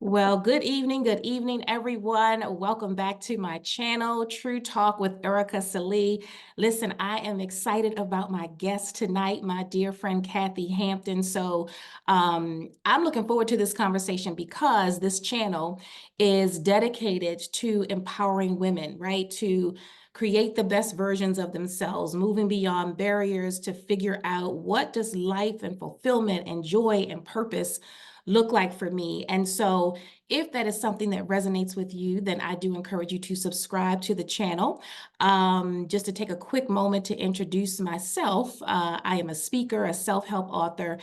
Well, good evening, everyone. Welcome back to my channel, True Talk with Ericka Sallee. Listen, I am excited about my guest tonight, my dear friend Kathy Hampton. I'm looking forward to this conversation because this channel is dedicated to empowering women, right? To create the best versions of themselves, moving beyond barriers to figure out what does life and fulfillment and joy and purpose look like for me. And so if that is something that resonates with you, then I do encourage you to subscribe to the channel. Just to take a quick moment to introduce myself, I am a speaker, a self-help author,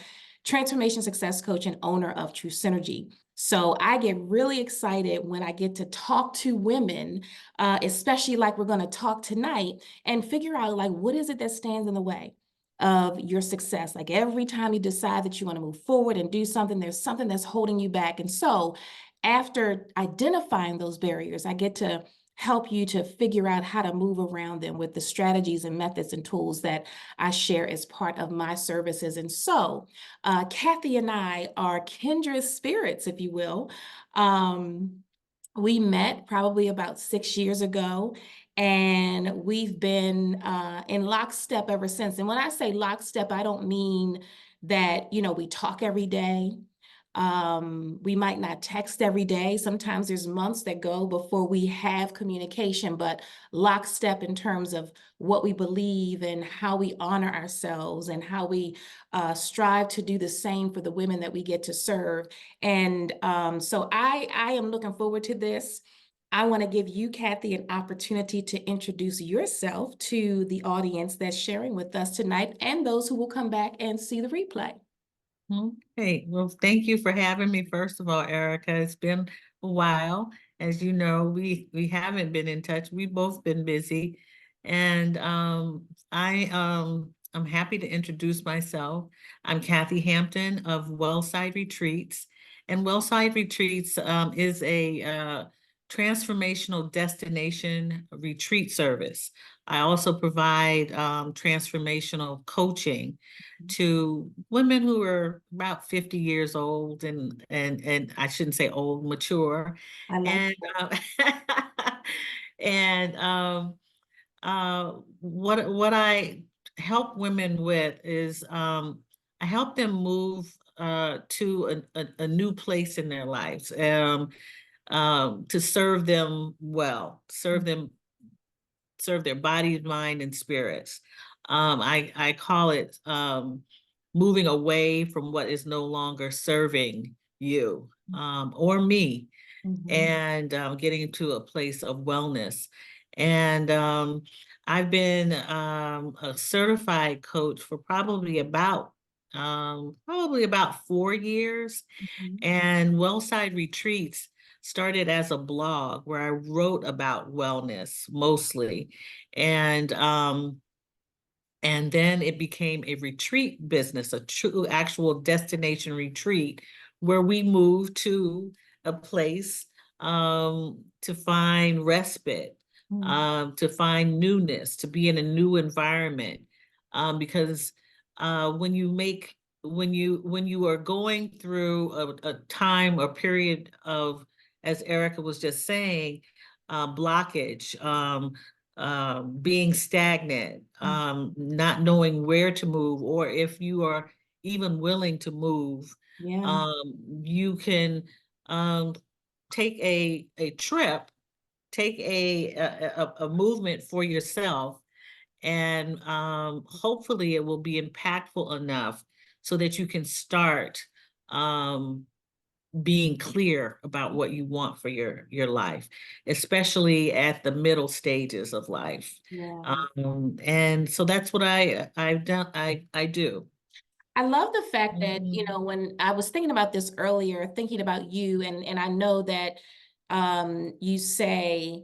transformation success coach, and owner of True Synergy. So I get really excited when I get to talk to women, especially like we're going to talk tonight, and figure out like what is it that stands in the way of your success. Like every time you decide that you want to move forward and do something, there's something that's holding you back. And so after identifying those barriers, I get to help you to figure out how to move around them with the strategies and methods and tools that I share as part of my services. And so Kathy and I are kindred spirits, if you will. We met probably about 6 years ago, and we've been in lockstep ever since. And when I say lockstep, I don't mean that, we talk every day. We might not text every day. Sometimes there's months that go before we have communication, but lockstep in terms of what we believe and how we honor ourselves and how we strive to do the same for the women that we get to serve. And so I am looking forward to this. I want to give you, Kathy, an opportunity to introduce yourself to the audience that's sharing with us tonight and those who will come back and see the replay. Okay, well, thank you for having me. First of all, Ericka, it's been a while. As you know, we haven't been in touch. We've both been busy, and I'm happy to introduce myself. I'm Kathy Hampton of Wellside Retreats, and Wellside Retreats is a transformational destination retreat service. I also provide transformational coaching to women who are about 50 years old and I shouldn't say old, mature. I like And and what I help women with is I help them move to a new place in their lives, to serve them well, serve their bodies, mind, and spirits. I call it moving away from what is no longer serving you or me, and getting to a place of wellness. And I've been a certified coach for probably about 4 years. And Wellside Retreats started as a blog where I wrote about wellness mostly. And then it became a retreat business, a true actual destination retreat where we moved to a place to find respite, to find newness, to be in a new environment. Because when you are going through a time or period of, as Ericka was just saying, blockage, being stagnant, not knowing where to move, or if you are even willing to move, you can take a trip, take a movement for yourself, and hopefully it will be impactful enough so that you can start being clear about what you want for your life, especially at the middle stages of life. And so that's what I've done. I do. I love the fact that, when I was thinking about this earlier, thinking about you, and I know that you say,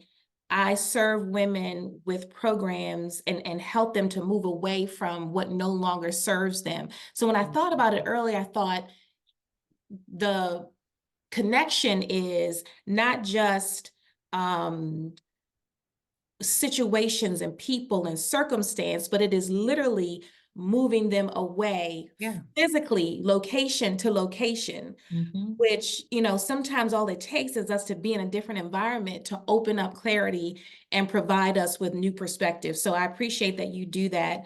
I serve women with programs and help them to move away from what no longer serves them. So when I thought about it earlier, I thought the connection is not just situations and people and circumstance, but it is literally moving them away Yeah. physically, location to location, Mhm. which, you know, sometimes all it takes is us to be in a different environment to open up clarity and provide us with new perspectives. So I appreciate that you do that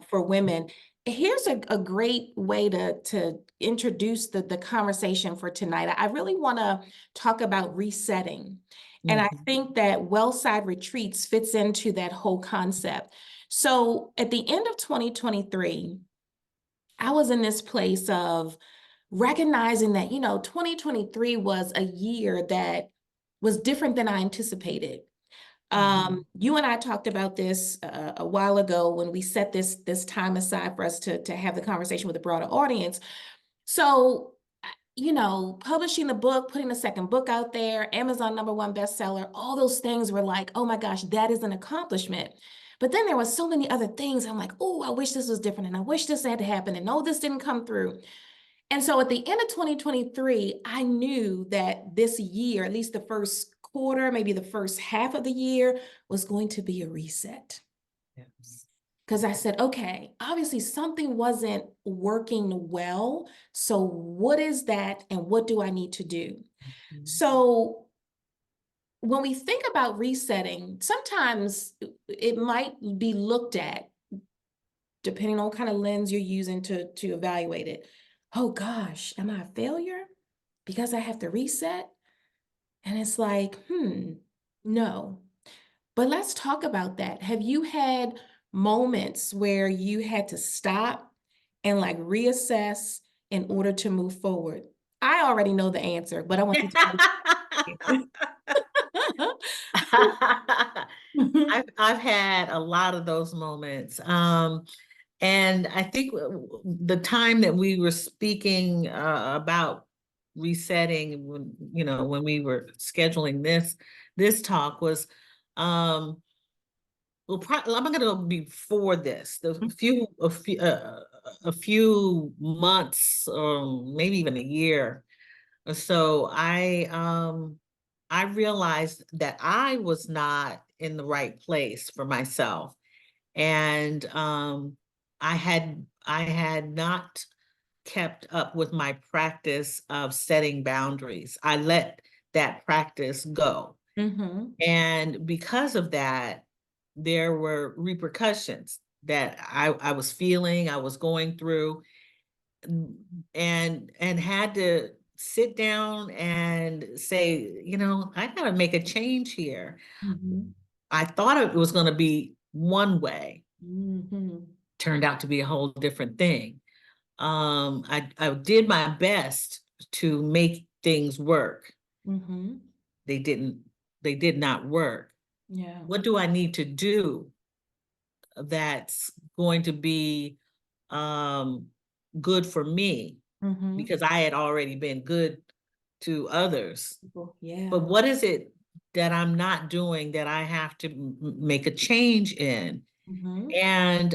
for women. Here's a great way to introduce the conversation for tonight. I really want to talk about resetting. And I Mhm. think that Wellside Retreats fits into that whole concept. So at the end of 2023, I was in this place of recognizing that, you know, 2023 was a year that was different than I anticipated. You and I talked about this a while ago when we set this time aside for us to have the conversation with a broader audience. So, you know, publishing the book, putting the second book out there, Amazon #1 bestseller, all those things were like, oh my gosh, that is an accomplishment. But then there was so many other things. I'm like, oh, I wish this was different, and I wish this had happened, and no, this didn't come through. And so at the end of 2023, I knew that this year, at least the first quarter, maybe the first half of the year, was going to be a reset. Yes. Because I said, okay, obviously something wasn't working well. So what is that and what do I need to do? Mhm. So when we think about resetting, sometimes it might be looked at, depending on what kind of lens you're using to evaluate it. Oh gosh, am I a failure because I have to reset? And it's like, no. But let's talk about that. Have you had moments where you had to stop and like reassess in order to move forward? I already know the answer, but I want you to tell me. I've had a lot of those moments. And I think the time that we were speaking about resetting, when when we were scheduling this talk was, well, I'm going to go before this. A few months, or maybe even a year or so, I realized that I was not in the right place for myself, and I had not kept up with my practice of setting boundaries. I let that practice go. Mm-hmm. And because of that, there were repercussions that I was feeling, I was going through, and had to sit down and say, I gotta make a change here. Mm-hmm. I thought it was gonna be one way, Mm-hmm. turned out to be a whole different thing. I did my best to make things work. Mm-hmm. They didn't, they did not work. Yeah. What do I need to do that's going to be um, good for me? Mm-hmm. Because I had already been good to others. But Yeah. what is it that I'm not doing that I have to make a change in? Mm-hmm. And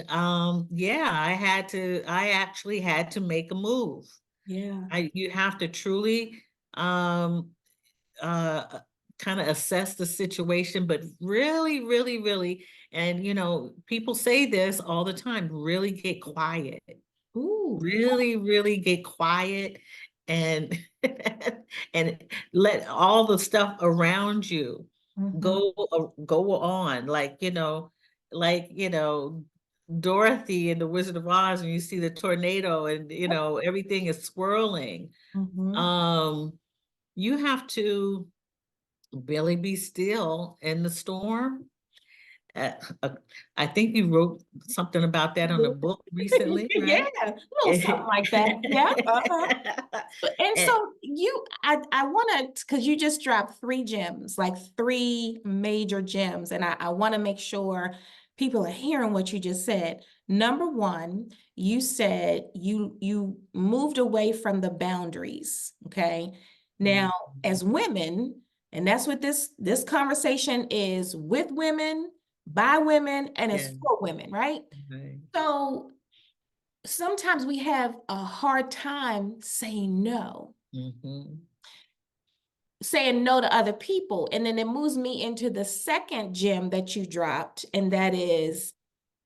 yeah, I actually had to make a move. Yeah. You have to truly um uh kind of assess the situation, but really, really, really, and people say this all the time, really get quiet. Ooh. Really, really get quiet, and and let all the stuff around you Mm-hmm. go on, like Dorothy in the Wizard of Oz, when you see the tornado and everything is swirling. Mm-hmm. um you have to really be still in the storm. uh, uh, I think you wrote something about that on a book recently, Yeah, right? a little something like that. Yeah. Uh-huh. And And so I want to, because you just dropped three gems, like three major gems, and I want to make sure people are hearing what you just said. Number one, you said you moved away from the boundaries. Okay. Mhm. Now, as women, and that's what this conversation is, with women, by women, and it's Yeah, for women, right? right. So sometimes we have a hard time Mhm. saying no to other people. And then it moves me into the second gem that you dropped, and that is,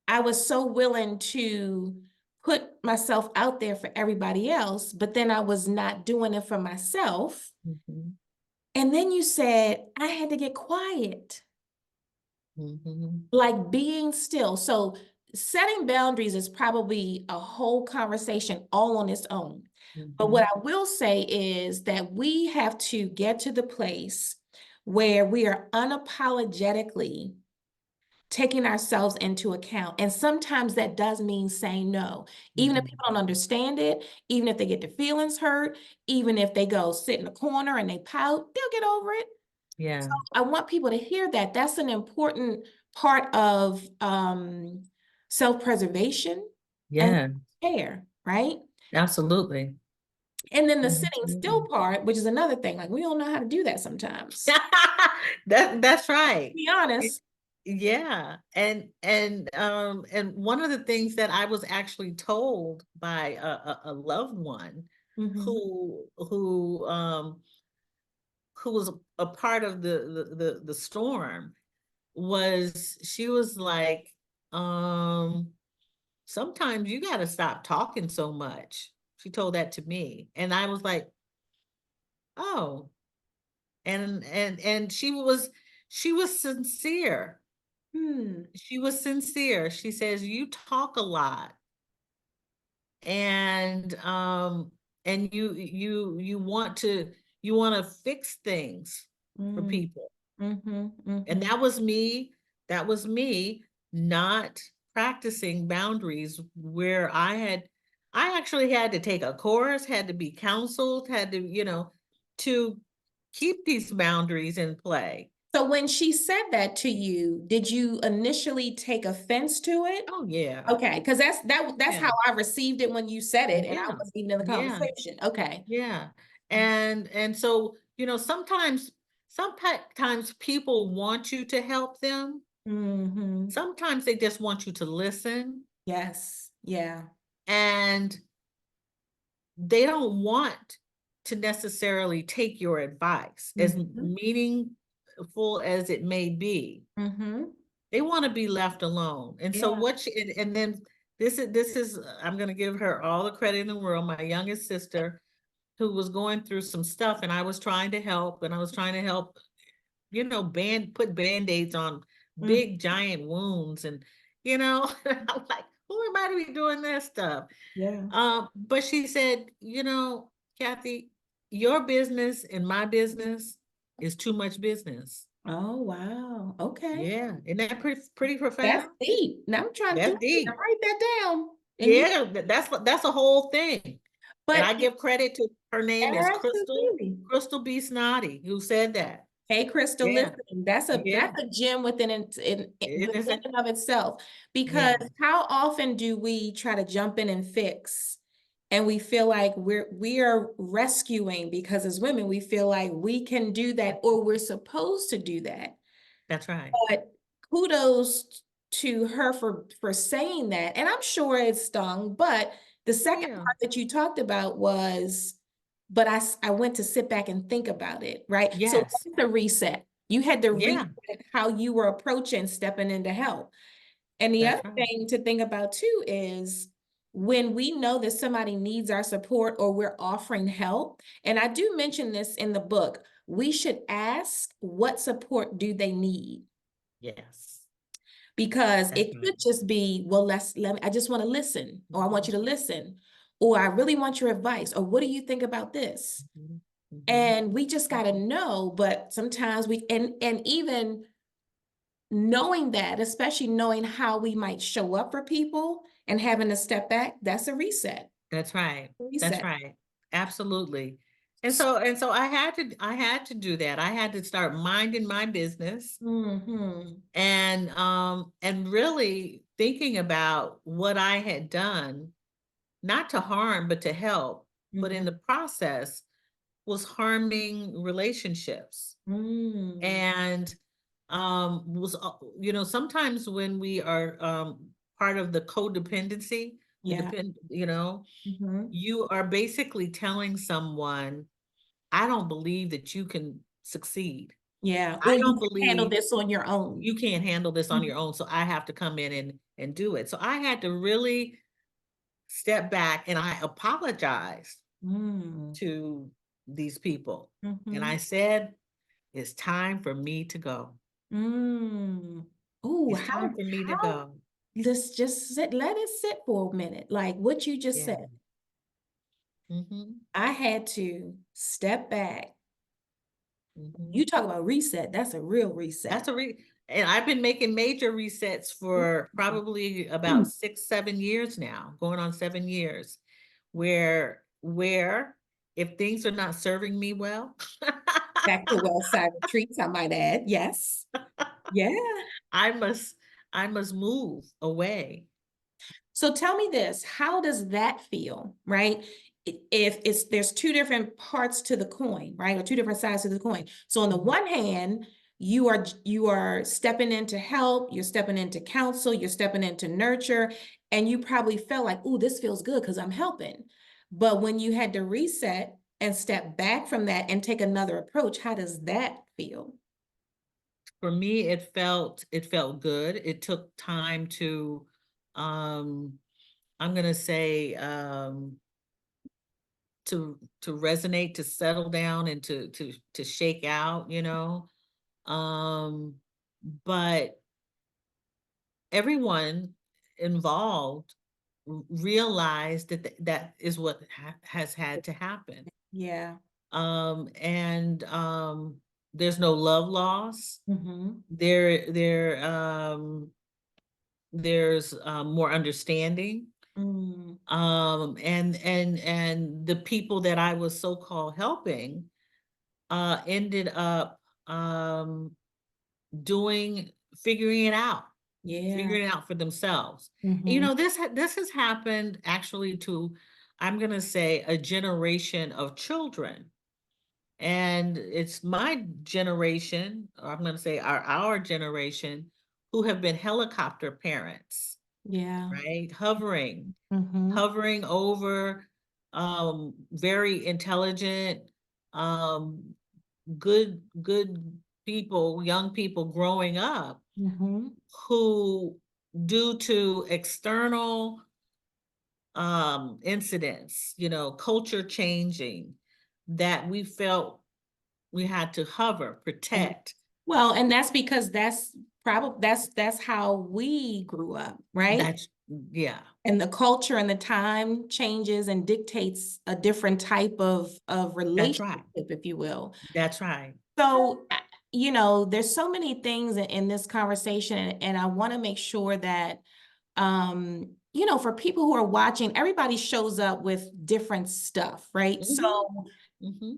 I was so willing to put myself out there for everybody else, but then I was not doing it for myself. Mhm. And then you said I had to get quiet, Mhm. like being still. So setting boundaries is probably a whole conversation all on its own. But what Mhm. I will say is that we have to get to the place where we are unapologetically taking ourselves into account. And sometimes that does mean saying no, even if Mhm. people don't understand it, even if they get their feelings hurt, even if they go sit in a corner and they pout, they'll get over it. So Yeah. I want people to hear that. That's an important part of self-preservation and Yeah. care, right? Absolutely. And then the sitting still Absolutely. part, which is another thing, like we don't know how to do that sometimes. That's right. Be It- honest. yeah. And one of the things that I was actually told by a loved one Mm-hmm. who was a part of the storm was she was like, sometimes you got to stop talking so much. She told that to me, and I was like, oh, and she was sincere. Hmm. She was sincere. She says, you talk a lot, and you want to fix things for Mm. people. Mm-hmm. And Mm-hmm. that was me not practicing boundaries where I actually had to take a course, had to be counseled, had to keep these boundaries in play. So when she said that to you, did you initially take offense to it? Oh yeah. Okay, because that's Yeah. how I received it when you said it, and I Yeah. wasn't even in the Yeah. conversation. Okay. Yeah. And so, sometimes people want you to help them. Mm-hmm. Sometimes they just want you to listen, Yes. Yeah. and they don't want to necessarily take your advice, as Mm-hmm. meaningful as it may be. Mm-hmm. They want to be left alone. And so Yeah. and then this is I'm going to give her all the credit in the world, my youngest sister, who was going through some stuff, and I was trying to help, and I was trying to help, put band-aids on Mm. big giant wounds, and I'm like, who am I to be doing this stuff? Yeah. But she said, Kathy, your business and my business is too much business. Oh, wow. Okay. Yeah, isn't that pretty That's profound? deep. Now I'm trying to That's deep. write that down. And you, Yeah, that's a whole thing. And but I give credit to, her name is absolutely. Crystal B. Snoddy, who said that. Hey, Crystal, Yeah, listen, yeah, that's a gem it is. within and of itself. Because Yeah, how often do we try to jump in and fix, and we feel like we are rescuing because as women we feel like we can do that or we're supposed to do that. that's right. But kudos to her for saying that, and I'm sure it stung. But the Oh second yeah, part that you talked about was, but I went to sit back and think about it, right? So yes, that's the reset. You had to yeah, reset how you were approaching stepping into help. And the that's other right. thing to think about too is when we know that somebody needs our support or we're offering help, and I do mention this in the book, we should ask what support do they need? Yes, Because that's it right. could just be, well, let me, I just want to listen, or I want Mhm, you to listen, or I really want your advice, or what do you think about this? mhm, mhm. And we just got to know, but sometimes and even knowing that, especially knowing how we might show up for people and having to step back, that's a reset. That's right. That's Reset. right. Absolutely. And so I had to do that. I had to start minding my business, Mm-hmm. and really thinking about what I had done, not to harm, but to help. But in Mm-hmm. the process was harming relationships. Mm. And was sometimes when we are part of the codependency, the Yeah. depend Mm-hmm. you are basically telling someone, I don't believe that you can succeed. Yeah. I Or you don't can handle believe this on your own. you can't handle this on Mhm. your own, so I have to come in and do it. So I had to really step back, and I apologized Mm. to these people. And Mm-hmm. I said, it's time for me to go. Mm. Oh, It's time for me to how, go. let's just sit, let it sit for a minute. Like what you just Yeah. said. Mm-hmm. I had to step back. Mm-hmm. You talk about reset. That's a real reset. That's and I've been making major resets for probably about 6, 7 years now, going on 7 years, where if things are not serving me well, Back to Wellside Retreats, I might add. Yes. Yeah. I must I must move away. So tell me this, how does that feel, right? If it's there's two different parts to the coin, right? Or two different sides to the coin. So on the one hand, you are stepping in to help, you're stepping into counsel, you're stepping into nurture, and you probably felt like, oh, this feels good because I'm helping. But when you had to reset and step back from that and take another approach, how does that feel? For me, it felt good. It took time to um I'm gonna say to resonate, to settle down, and to shake out, but everyone involved realized that that is what has had to happen. Yeah. And there's no love loss. Mm-hmm. There's more understanding. Mm, And the people that I was so-called helping ended up doing figuring it out, yeah. figuring it out for themselves. Mm-hmm. This has happened actually to, I'm gonna say, a generation of children. And it's my generation, or I'm gonna say our generation, who have been helicopter parents, Yeah. right? Mm-hmm. Hovering over very intelligent, um, good people, young people growing up, Mm-hmm. who, due to external incidents, culture changing, that we felt we had to hover, Yeah. protect. Well, and that's because that's probably that's how we grew up, right? That's Yeah, And the culture and the time changes and dictates a different type of that's right. relationship, if you will. That's right. So, there's so many things in this conversation, and I want to make sure that, for people who are watching, everybody shows up with different stuff, right? So, Hmm. Hmm.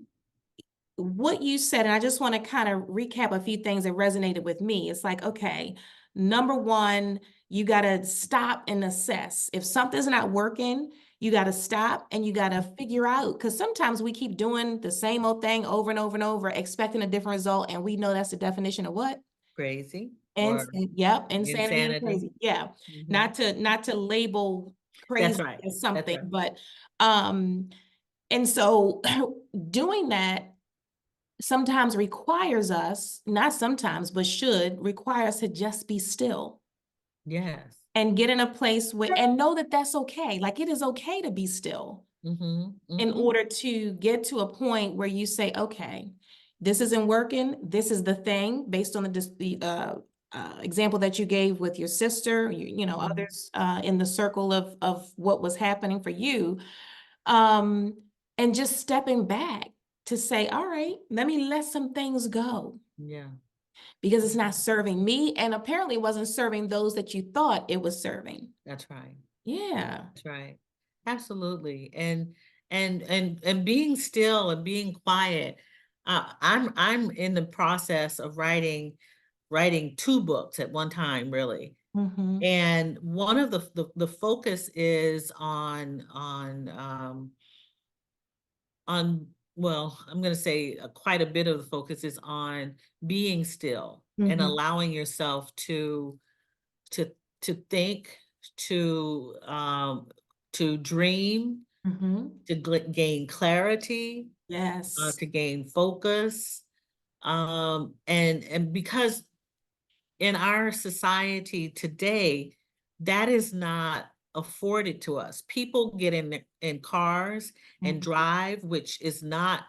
what you said, and I just want to kind of recap a few things that resonated with me. It's like, okay, number one, you got to stop and assess. If something's not working, you got to stop and you got to figure out, because sometimes we keep doing the same old thing over and over and over, expecting a different result. And we know that's the definition of what? Crazy And or yep, insanity and insanity. crazy. Yeah. Hmm. Not to label That's crazy right. as That's something, right. but um, and so doing that sometimes requires us, not sometimes, but should require us to just be still Yes. and get in a place where, and know that that's okay. Like it is okay to be still Hmm. in Hmm. order to get to a point where you say, okay, this isn't working. This is the thing based on the example that you gave with your sister, Hmm. others in the circle of what was happening for you. Um, and just stepping back to say, all right, let me let some things go Yeah. because it's not serving me and apparently wasn't serving those that you thought it was serving. That's right. Yeah. That's right. Absolutely. And being still and being quiet. I'm in the process of writing two books at one time, really. Mm-hmm. And one of the focus is on, well, I'm going to say quite a bit of the focus is on being still and Mm-hmm. allowing yourself to to think, to dream, Mm-hmm. to gain clarity, Yes. to gain focus, and because in our society today, that is not afforded to us. People get in cars and Mhm. drive, which is not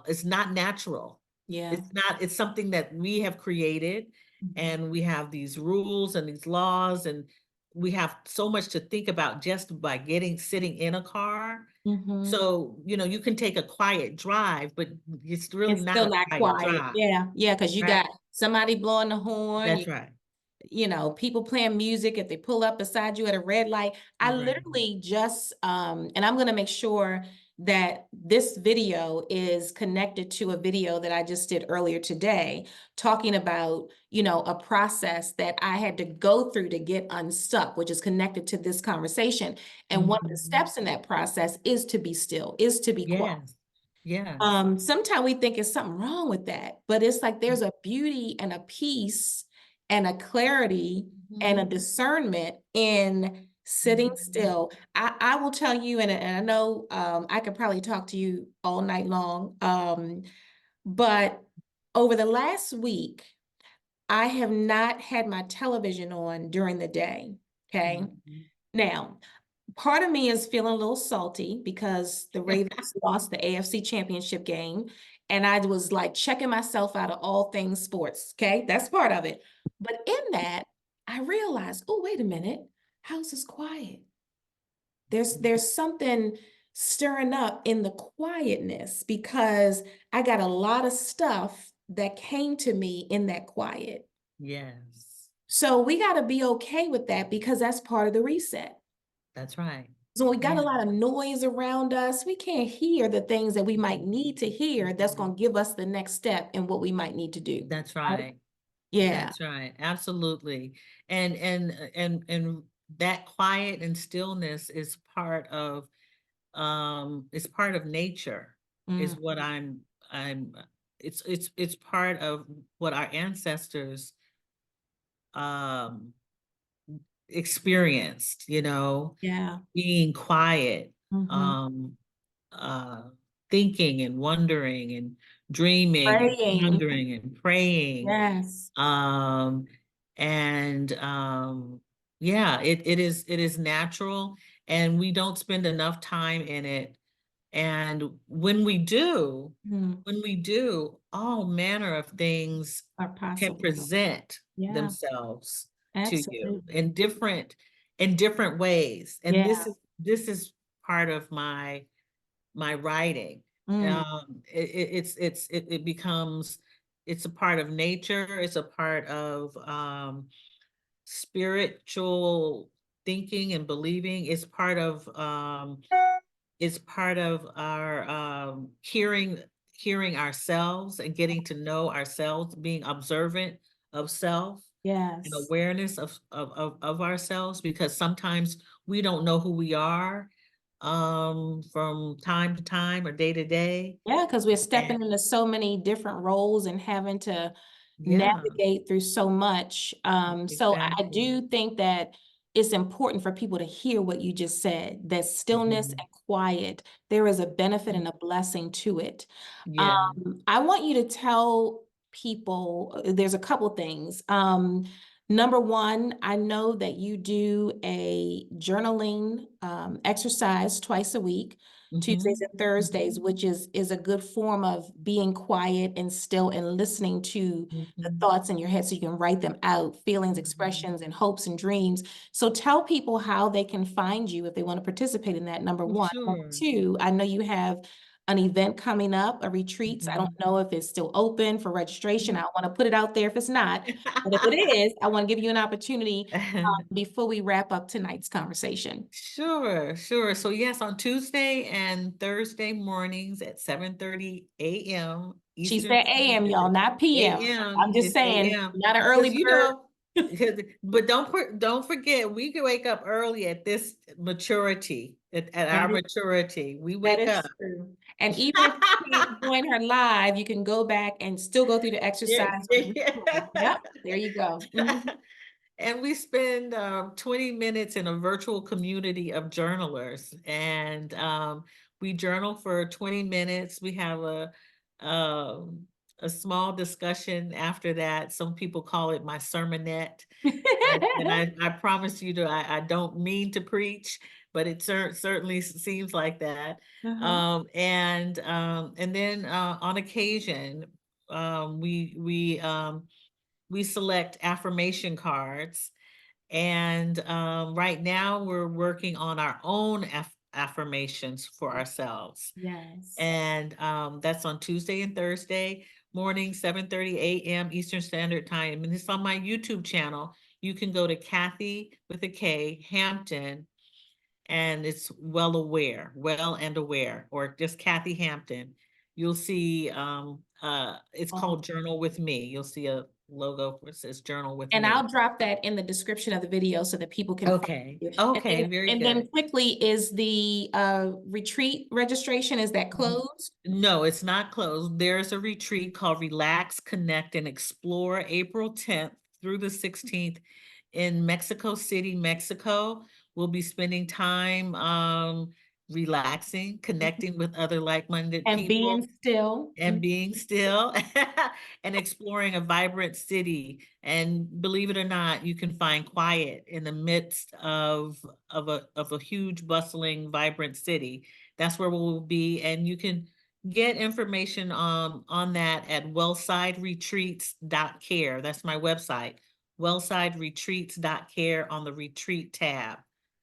it's not natural. Yeah. It's not, it's something that we have created, Mhm. and we have these rules and these laws, and we have so much to think about just by sitting in a car. Mhm. So, you can take a quiet drive, but it's really It's not still a not quiet quiet. drive. Yeah, yeah, because you Right. got somebody blowing the horn, That's right. people playing music if they pull up beside you at a red light. I Right. literally just and I'm going to make sure that this video is connected to a video that I just did earlier today, talking about, a process that I had to go through to get unstuck, which is connected to this conversation. And one of the Mhm. steps in that process is to be still, is to be quiet. Yes. Yes. Sometimes we think it's something wrong with that, but it's like there's a beauty and a peace and a clarity and a Mhm. discernment in sitting Mhm. still. I will tell you, and I know I could probably talk to you all night long, but over the last week, I have not had my television on during the day. Okay. Mhm. Now, part of me is feeling a little salty because the Ravens lost the AFC Championship game. And I was like checking myself out of all things sports. Okay. That's part of it. But in that, I realized, oh, wait a minute. House is quiet. There's something stirring up in the quietness because I got a lot of stuff that came to me in that quiet. Yes. So we got to be okay with that because that's part of the reset. That's right. So we got Yeah. a lot of noise around us. We can't hear the things that we might need to hear that's going to give us the next step in what we might need to do. That's Right? right. Yeah. That's right. Absolutely. And that quiet and stillness is part of nature, is Mm, what I'm it's part of what our ancestors um experienced, yeah. being quiet, Hmm. um, uh, thinking and wondering and dreaming and Praying. pondering and praying. Yes. Um, and yeah, it is natural, and we don't spend enough time in it. And Mm, when we do, all manner of things are can possible. present Yeah. themselves to you Absolutely. in different ways. And Yeah. this is part of my writing. Mm, It becomes, it's a part of nature. It's a part of spiritual thinking and believing. It's part of our hearing ourselves and getting to know ourselves, being observant of self and yes. awareness of ourselves, because sometimes we don't know who we are from time to time or day to day. Yeah, because we're And stepping into so many different roles and having to yeah, navigate through so much. So I exactly. do think that it's important for people to hear what you just said, that stillness Mhm. and quiet, there is a benefit Mhm. and a blessing to it. Yeah. I want you to tell people, there's a couple things. Number one, I know that you do a journaling exercise twice a week. Tuesdays Mhm. and Thursdays, which is a good form of being quiet and still and listening to the Mhm. thoughts in your head so you can write them out, feelings, Mhm. expressions, and hopes and dreams. So tell people how they can find you if they want to participate in that, number one. Number Sure. two, I know you have an event coming up, a retreats. I don't Mhm. know if it's still open for registration. I don't want to put it out there if it's not. But if it is, I want to give you an opportunity before we wrap up tonight's conversation. Sure, sure. So yes, on Tuesday and Thursday mornings at 7:30 a.m. She Eastern said AM, y'all, Standard. not PM. AM, I'm just it's saying, AM. not an early Because bird. but don't forget, we can wake up early at this maturity, at That our is, maturity. We that wake up. is true. And even if you can't join her live, you can go back and still go through the Yeah, exercise. yeah. Yep, there you go. Mhm. And we spend 20 minutes in a virtual community of journalers. And we journal for 20 minutes. We have a small discussion after that. Some people call it my sermonette. And I promise you I don't mean to preach, but it certainly seems like that. Uh-huh. And then on occasion, we select affirmation cards. And right now we're working on our own affirmations for ourselves. Yes. And that's on Tuesday and Thursday morning, 7:30 a.m. Eastern Standard Time. And it's on my YouTube channel. You can go to Kathy with a K Hampton, and it's well and aware, or just Kathy Hampton. You'll see it's Oh. called Journal with Me. You'll see a logo that says Journal with And Me. I'll drop that in the description of the video so that people can find Okay. you. Okay, very And then good. quickly, is the retreat registration, is that closed? No, it's not closed. There's a retreat called Relax, Connect, and Explore, April 10th through the 16th in Mexico City, Mexico. We'll be spending time relaxing, connecting with other like-minded And being people, still. and being still and exploring a vibrant city. And believe it or not, you can find quiet in the midst of a huge, bustling, vibrant city. That's where we'll be, and you can get information on that at WellsideRetreats.care. That's my website, WellsideRetreats.care, on the retreat tab.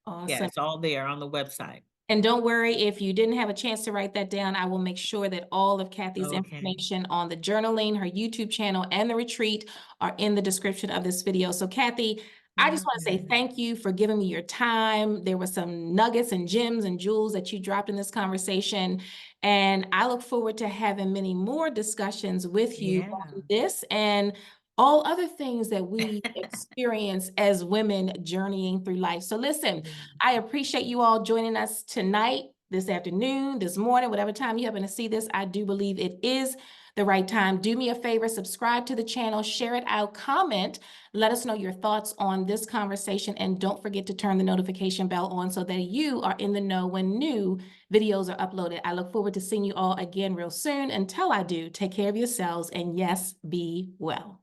Yeah, Awesome. it's all there on the website. And don't worry, if you didn't have a chance to write that down, I will make sure that all of Kathy's Okay. information on the journaling, her YouTube channel, and the retreat are in the description of this video. So Kathy, I just want to say thank you for giving me your time. There were some nuggets and gems and jewels that you dropped in this conversation. And I look forward to having many more discussions with you Yeah. on this and all other things that we experience as women journeying through life. So listen, I appreciate you all joining us tonight, this afternoon, this morning, whatever time you happen to see this. I do believe it is the right time. Do me a favor, subscribe to the channel, share it out, comment, let us know your thoughts on this conversation, and don't forget to turn the notification bell on so that you are in the know when new videos are uploaded. I look forward to seeing you all again real soon. Until I do, take care of yourselves, and yes, be well.